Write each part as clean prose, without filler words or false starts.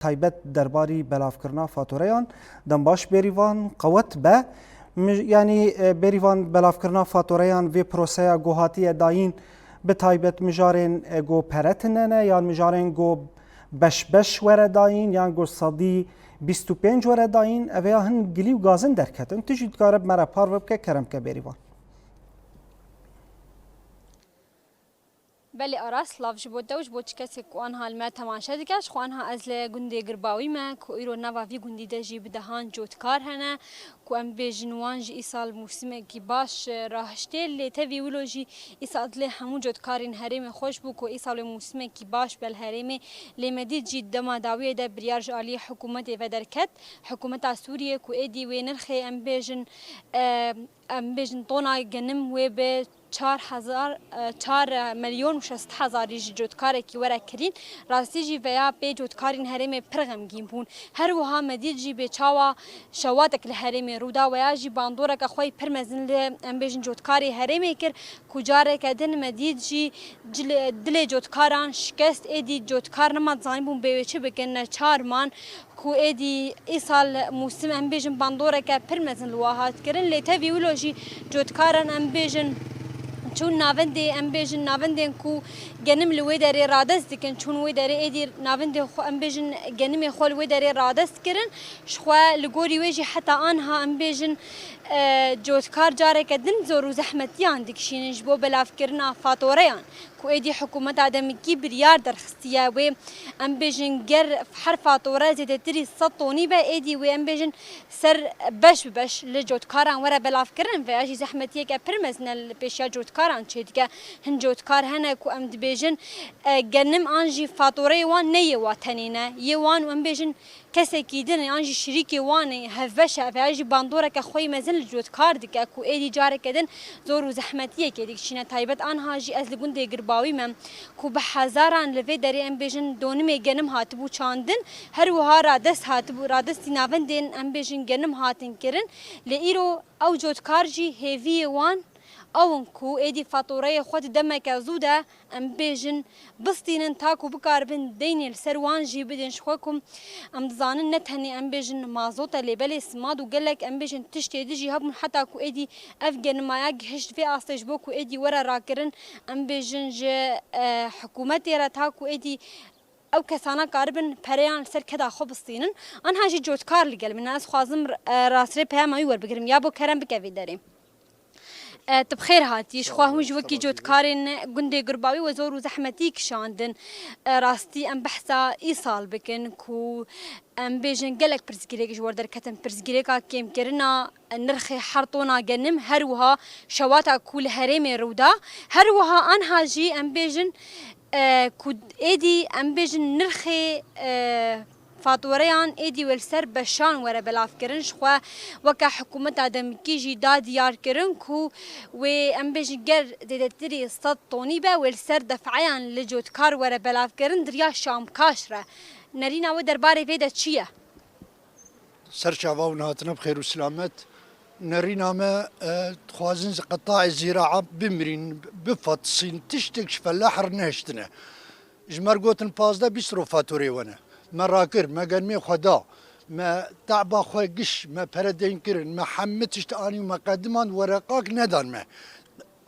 تایبەت دەرباری بەلافکردنا فاتۆرەیان دەمباش بێریڤان قەوەت بە یعنی بێریڤان بەلافکردنا فاتۆرەیان vê پرۆسەیە گۆهاتیە داین bi taybet mijarên goperatinene yan mijarên go beş were dayîn yan go sadî 25 were dayîn ev hin gilî û gazin derketin tu jî dikare me re parve bike keremke bêrîvan. بله آراس لاف جبود دوش بود کسی که آنها المه تماشا دیگه خو آنها از گنده گرباوی ما که ایرو نواوی گندی دجی بدهان جوتکار هنه که ام بجنوان جی ایسال موسم کی باش راهشته لی تبی ولوجی ایسال لی همون جوتکارین هرم خوش بو که ایسال موسم کی باش بل هرم لی مدید جی دما داویه ده بریارج عالی حکومت و درکت حکومت سوریه که ایدی و نرخی ام بجن طونا جنم و به 4 ملیون و 600,000 جوتکار کی ورا کرین راستی جی ویا به جوتکارین هرم پرغم گیم بون هر وها مدید جی به چاوا شواتک الهرم رودا ویا جی باندورا که خوی پرمزن ل ام بجن جوتکاری هرم کر کجاره کدن مدید جی دل جوتکاران شکست ادی جوتکار نما زاین بون به چه بگن 4 مان کو ادی ایسال موسم ام بجن باندورا که پرمزن لواهات کرن لیتا ویولوژی جوتکاران ام بجن چون ناوندی ام بجن ناوندن کو گنم لوی داری رادس دیکن چون وی داری ایدی ناوندی خو ام بجن گنم خو لوی داری رادس کرن شخوا لگوری ویجی حتی آنها ام بجن جوتکار جاره کدن زور و زحمتیان دیکشینش بو بلاف کرنا فاتوریان کو ایدی حکومت آدمی کی بریار درخستیه و ام بجن گر هر فاتوره زیده تری سطونی به ایدی و ام بجن سر بش لجوتکاران ورا بلاف کرن و اجی زحمتیه که پرمزن پیشیا جوتکاران چه دیگه هن جوتکار هنه کو ام دبیجن گنم آنجی فاتوره وان نیه واتنینه یه وان ام بجن کسی کی دن آنجی شریکی وانی هفشه و اجی باندوره که خوی مزن جوتکار دیگه کو ایدی جاره کدن زور و زحمتیه که دیگه چینه تایبت آنها جی از لگونده گرباوی من کو به هزاران لوی داری ام بجن دونم گنم هاتبو چاندن هر وها رادس هاتبو رادس تیناوندین ام بجن گنم هاتن کرن لیرو او جوتکار جی هیوی وان اون کو ایدی فاتوره خود دمک زوده ام بجن بستینن تاکو بکاربن دینیل سروان جی بدن شخوکم ام دزانن نتهنی ام بجن مازوتا لیبل سماد و گلک ام بجن تشتی دیجی هبون حتی کو ایدی افغان مایا گهشت فی آستش بو کو ایدی ورا راکرن ام بجن ج حکومتی را تاکو ایدی او کسانا کاربن پریان سر کدا خوب استینن آنها جی جوتکار لگل من از خوازم راسره پیامایی ور بگیرم یا بو کرم بکوی داریم تبخير هاتيش خواهم جوكي جوت كارين قندي قرباوي وزور وزحمتيك شاندن راستي ام بحثا ايصال بكن كو ام بيجن قلك برزقيريك جوار دركتن برزقيريكا كيم كرنا نرخي حرطونا جنم هروها شواتا كل هريمي رودا هروها انها جي ام بيجن كود ايدي ام بيجن نرخي فاتوریان ایدی ولسر بشان وره بلاف کرن شخوا وکا حکومت آدم کی جی داد یار کرن کو و ام بجی گر دیدتری صد طونی به ولسر دفعیان لجوت کار وره بلاف کرن دریا شام کاش را نرینا و درباره ویده چیه؟ سرچاوا و نهاتنا بخیر و سلامت نرینا ما خوازن قطاع الزراعة بمرين بفطسين تشتكش فلاحر نهشتنا جمر قوتن بازدا بيسرو فاتوري وانا ما راكر ما قرمي خدا ما تعبا خوي قش ما پردين كرن ما حمتش تاني وما قدمان ورقاك ندان ما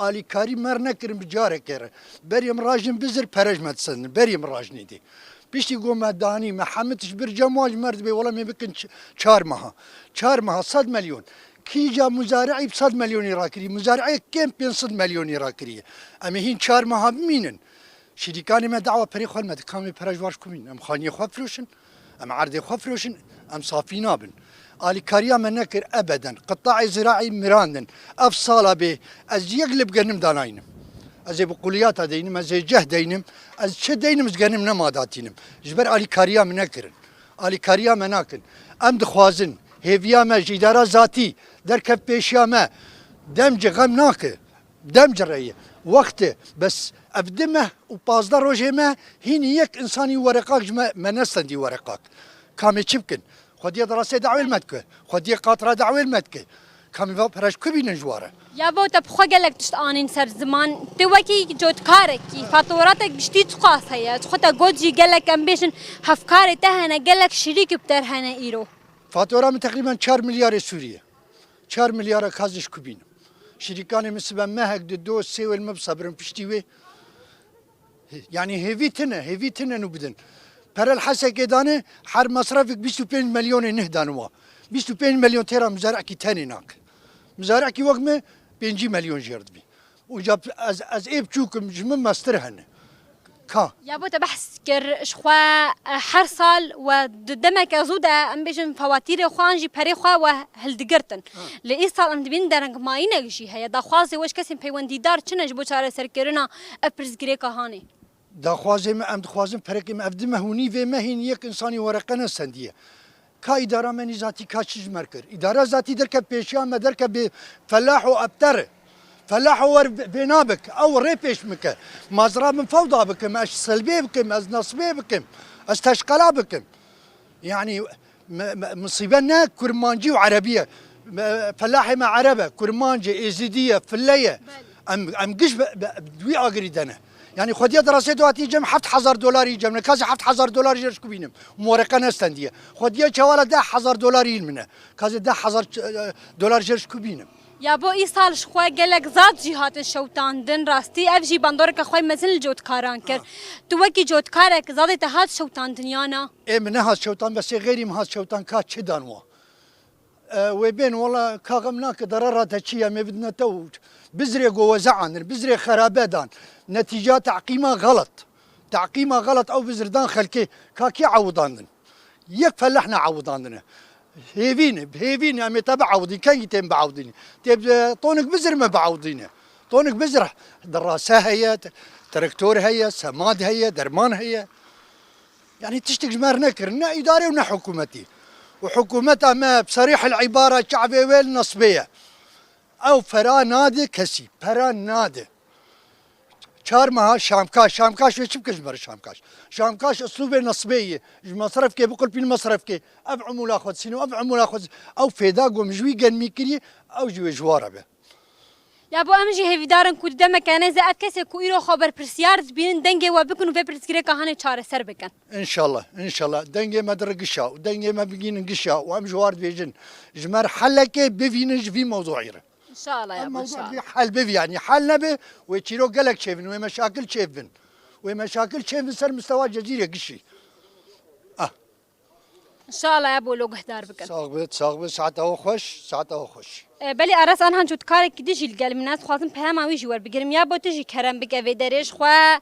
آلی کاری مر نکرم بجاره کره بریم راجن بزر پرج متسن بریم راجنی دی بیشتی گو مدانی محمدش بر جمال مرد بی ولی می بکن 4 ماه 100 میلیون کی جا مزارعی 100 میلیونی را کری مزارعی کم 500 میلیونی را کری اما هین 4 ماه بمینن شركاني ما دعوة بري خال ما كانوا يبرج كومين ام خاني خو فروشن ام عرضي خو فروشن ام صافي نابن آلي كاريا ما نكر ابدا قطاع زراعي مراندن افصال به از يقلب جنم داناينم از بقوليات دينم از جه دينم از شد دينم از جنم نماداتينم جبر آلي كاريا ما نكرن آلي كاريا ما ناكن ام دخوازن هيفيا ما جدارة ذاتي دركب بيشيا ما دمج غم ناكر دمج رأيه وقته بس افدمه و 15 روزه ما هين يك انساني ورقاك ما نستندي ورقاك كامي تشبكن خدي دراسه دعوه المدكه خدي قاطره دعوه المدكه کامیوا پرش کبی نجواره یا بۆ تە بخوا گەلێک تشت ئانین سەر زمان تێ وەکی جۆتکارێکی فاتۆراتێک گشتی چقاس هەیە خۆتە گۆجی گەلێک ئەم بێژن هەفکارێ تە هەنە گەلێک شیریکی بتەر هەنە ئیرۆ فاتوره من تقریبا 4 میلیارد سوریه 4 میلیارد کازش کبینم شرکانی مثل مهک دو سه و المبصبرن پشتی و يعني هیویتنه نو بدن پر الحسه كدانه هر مصرفك 25 مليون نهدانوا 25 مليون ترى مزارع كي تاني ناك مزارع كي وقمه 5 مليون جرد بي وجاب از ايب تشوكم جمم ماسترهن كا یا بۆ تە بەحس کرد شخوا هەر ساڵ و دەمێکە زوودا ئەم بێژن فەواتیرێ خوانجی پەرێ خوا و هەلدگرتن لە ئێ ساڵ ئەم دەبین دەرەنگمایینەکشی هەیە داخوازێ وەش کەسین پەیوەندیدار چنەش بۆ چارەسەرکردنا ئە پرسگرێکە هاانێ داخوازي ما ام دخوازم فرق ما افدمه هوني في مهين يك انساني ورقنا سنديه كا اداره من ذاتي كاشج مركر اداره ذاتي درك بيشيا ما درك بفلاح وابتر فلاح ور بنابك او ريبيش مك مزرعه من فوضى بك ماش سلبي بك از نصبي بك استشقلا بك يعني مصيبنا كرمانجي وعربيه فلاحي مع عربه كرمانجي ازيديه فليه ام قش دوي اقريدنا يعني خديه دراسه دواتي جم $7,000 يجم كازي $7,000 يرش كبينم مورقه نستنديه خديه چواله $10,000 يلمنه كازي $10,000 يرش كبينم یا بۆ ئی ساڵ خخوا گەلێک زات جی هاتن شەوتاندن ڕاستی ئەفژی باندۆرەکە خۆی مەزن جۆتکاران کرد تو وەکی جۆتکارێک زادێتە هات شەوتاندنیانە ايه من هات شوتان بس غيري ما هات شوتان كات شدانوا وبين والله كاغمناك ضررات هالشيء ما بدنا تو بزري جوا زعن بزري خرابادان نتيجة تعقيمة غلط او بزردان خلكي كاكي عوضاندن يكفى احنا عوضاندنا هيفين عم يتابع عوضين كان يتم بعوضين تب طونك بزر ما بعوضينه طونك بزر دراسة هي تركتور هي سماد هي درمان هي يعني تشتك جمار نكر نا إداري ونا حكومتي وحكومتها ما بصريح العبارة شعبي ويل نصبية أو فرا نادي كسي فرا نادي چار ماه شامکاش و چی کجمر شامکاش اسلوب نصبیه مصرف که بقول بين مصرف که اب عمولا خود سینو اب عمولا خود او فدا گم جوی گن میکری او جوی جواره به یا بۆ ئەمژی هێویدارن کو دەمەکانە زە ئەف کەسێک و ئیرۆ خۆبەر پرسیار ببینن دەنگێ وا بکن و بێ پرسگرێکە هەنێ چارەسەر بکەن ان شاء الله دنگه ما درقشا ودنگه ما بگین قشا و ام جوار بيجن جمر حلکه ببینج في موضوعيره ان شاء الله يا ابو الموضوع في حل بفي يعني حل نبي ويشيلو قلق شيفن ومشاكل شيفن سر مستوى الجزيره قشي ان شاء الله يا ابو لو قهدار بكن صاغبت ساعته خوش بلی أراس آن هنچود کاری که دیجیل گل مناس خوازم پهم آویجی ور بگیرم یا با تیجی کرم بگه و درش خوا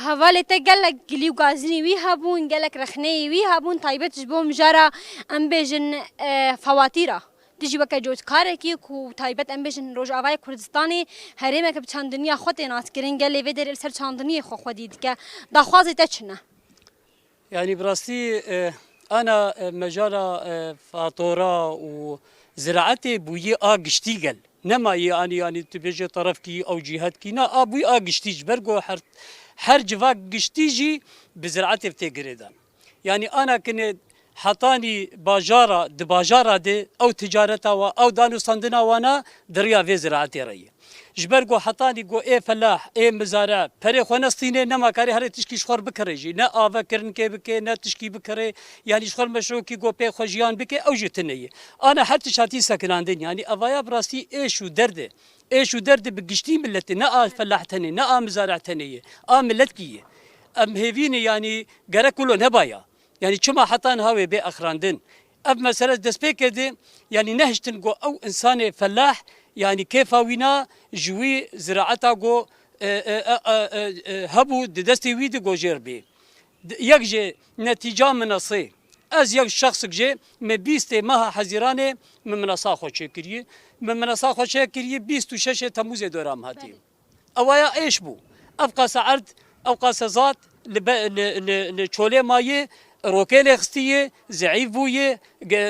حواله تا گلک گلیو گازنی وی هبون گلک رخنه وی هبون تایبتش بوم جرا ام بیجن فواتیره دیجی وقت جوت کاری که کو تایبت ام بیجن روجاوای کردستانی هریم که چندنیا خود ناس کرین گلی و در سر چندنی خودید که دخوازی تچنه يعني براستي أنا مجال فاتورة وزراعتي بوي آقشتيقل نما يعني تبيجي طرفكي أو جهتكي نا أبوي آقشتيج برقو حر جفاق قشتيجي بزراعتي بتقريدان يعني أنا كنت حطاني باجارة دباجارة دي أو تجارتا أو دانو صندنا وانا دريا في زراعتي رأي جبرقو حطاني قو ايه فلاح ايه مزارع بري خونستيني نما كاري هري تشكي شخور بكريجي نا آفا كرن كي بكي نا تشكي بكري يعني شخور مشروكي قو بي خوجيان بكي او جتنية انا حتى شاتي ساكناندين يعني افايا براستي ايشو درد بقشتي ملتي نا فلاح تاني نا مزارع تاني ملتكي ام هيفيني يعني قرا كله نبايا يعني كما حطان هاوي بي اخراندن اب مسألة دسبيك دي يعني نهجتن قو او انساني فلاح يعني كيف وينا جوي زراعتا جو هبو دستي ويد جو جربي يكجي نتيجة منصي از يك شخص جي مبيستي مها حزيرانه من منصا خوشكري من منصا خوشكري 26 تموز دورام هاتي اوايا ايش بو ابقى سعرت ابقى سزات لچولي مايه روكيل خستيه ضعيف بويه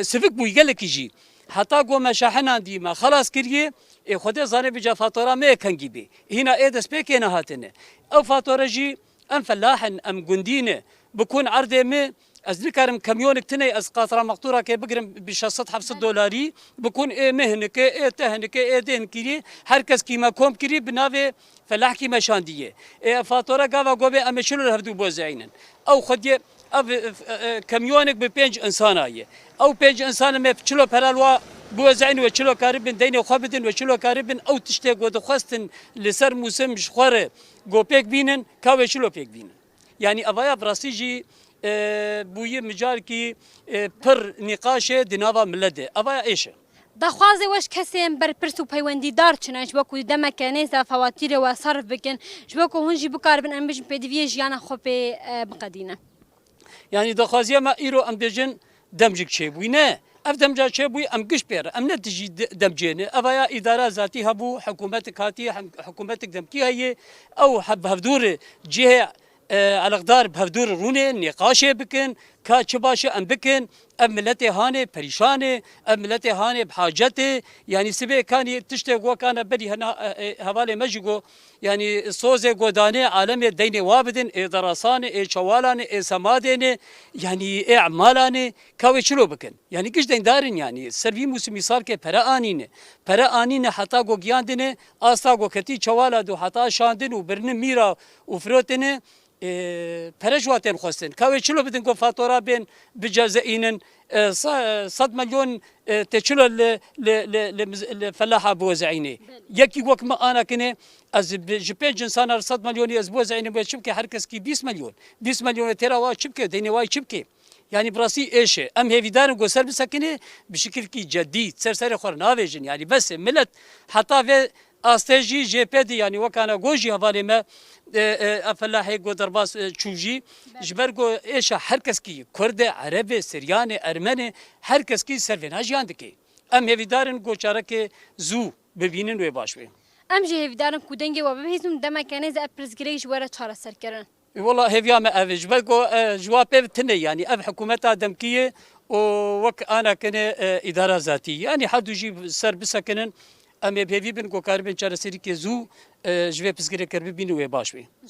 سفك بو يقلك يجي حتى قو مشاحنا ديما خلاص كريه خود زانه بجا فاتوره ما كنجي بي هنا ايه دس بيك هنا هاتنه او فاتوره جي ام فلاحن ام جندينه بكون عرضه ما از نکارم کمیونک تنه از قاطره مقطوره که بگیرم ب 600 700 دلاری بکن مهنه که تهنه که دین کری هر کس کی مکم کری بناوه فلاح کی مشاندیه فاتوره گاوا گوبه امشلو هردو بوزعینن او خدی او کمیونک به 5 انسانایه او 5 انسان ما چلو پرالوا بوزعین و چلو کاربن دین خو بدن و چلو کاربن او تشته گود خواستن لسر موسم شخوره گو پک بینن کا چلو پک بینن یعنی اویا براسیجی بوی مجال کی پر نقاش دناوا ملده اویا ایشه دخوازه وش کسی بر پرس و پیوندی دار چنان جبکو دمک نیزا فواتیر و صرف بکن جبکو هنجی بکار بن ام بجن پدویه جیانا خوبه بقدینه یعنی دخوازیه ما ایرو ام بجن دمجک چه بوی نه اف دمجا چه بوی ام گش پیر ام نتیجی دمجینه اویا اداره ذاتی هبو حکومت کاتی حکومت دمکی هی او هفدور جهه الاقدار بهدور رونه نقاش بکن که چه باشه ام بکن ام ملت هانه پریشانه ام ملت هانه بحاجته یعنی سبه کانی تشته گو کانا بدی حواله مجگو یعنی سوز گودانه عالم دین وابدن دراسانه چوالانه سمادنه یعنی اعمالانه که چلو بکن یعنی کش دین دارن یعنی سروی موسمی سال که پر آنینه حتا گو گیاندنه آستا گو کتی چوالا دو حتا شاندن و برن میرا و فروتنه پرجواتن خواستن که چلو بدن گو فاتورا بین بجازئینن 100 مليون تشلو الفلاحه بوزعيني يكي وك ما انا كني از جبين انسان 100 مليون از بوزعيني بشبكي هركس كي 20 مليون ترى وا شبكي ديني واي شبكي يعني براسي ايش ام هي دار جو سر بسكنه بشكل كي جديد سر خور نافجن يعني بس ملت حتى في استاجي جي بي دي يعني وكان جوجي هذا ما افلاحي جو درباس تشوجي جبرجو ايش هركس كي كرد عربي سرياني ارمني هركس كي سرفنا جاندكي ام هي دارن جو شارك زو ببينن و باشوي ام جي هفدارن كودنگي و بهيزم دمكانه ز ابرزگريش ورا چاره سركرن والله هيفيا ما افج بلكو جواب تني يعني اب حكومتها دمكيه وك انا كان اداره ذاتيه يعني حد يجيب سر بسكنن ام بيبي بن کو کار بن چاره سری که زو جوه پسگره کر ببینه و باشوي